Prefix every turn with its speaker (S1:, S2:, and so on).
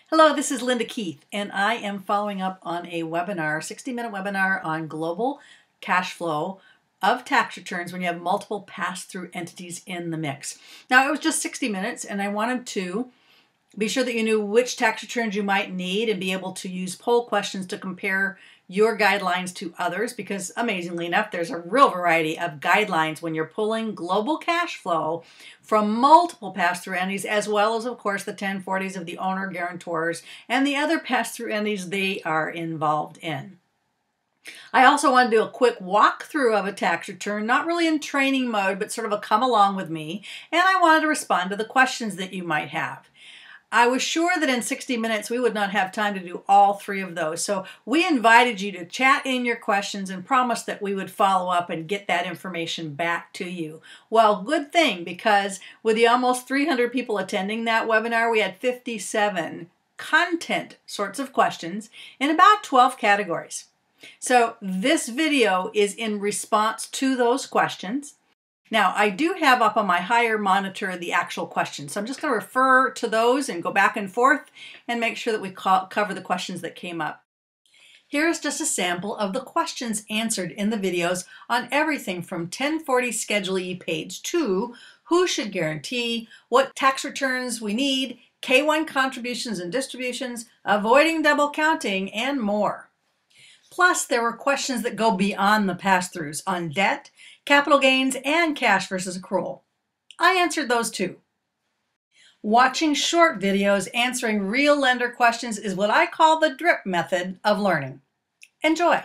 S1: Hello, this is Linda Keith, and I am following up on a webinar, 60-minute webinar on global cash flow of tax returns when you have multiple pass-through entities in the mix. Now, it was just 60 minutes, and I wanted to be sure that you knew which tax returns you might need and be able to use poll questions to compare your guidelines to others, because amazingly enough, there's a real variety of guidelines when you're pulling global cash flow from multiple pass-through entities, as well as, of course, the 1040s of the owner guarantors and the other pass-through entities they are involved in. I also want to do a quick walkthrough of a tax return, not really in training mode, but sort of a come along with me, and I wanted to respond to the questions that you might have. I was sure that in 60 minutes we would not have time to do all three of those. So we invited you to chat in your questions and promised that we would follow up and get that information back to you. Well, good thing, because with the almost 300 people attending that webinar, we had 57 content sorts of questions in about 12 categories. So this video is in response to those questions. Now, I do have up on my higher monitor the actual questions, so I'm just going to refer to those and go back and forth and make sure that we cover the questions that came up. Here's just a sample of the questions answered in the videos on everything from 1040 Schedule E page 2, who should guarantee, what tax returns we need, K-1 contributions and distributions, avoiding double counting, and more. Plus, there were questions that go beyond the pass-throughs on debt, capital gains, and cash versus accrual. I answered those too. Watching short videos answering real lender questions is what I call the drip method of learning. Enjoy.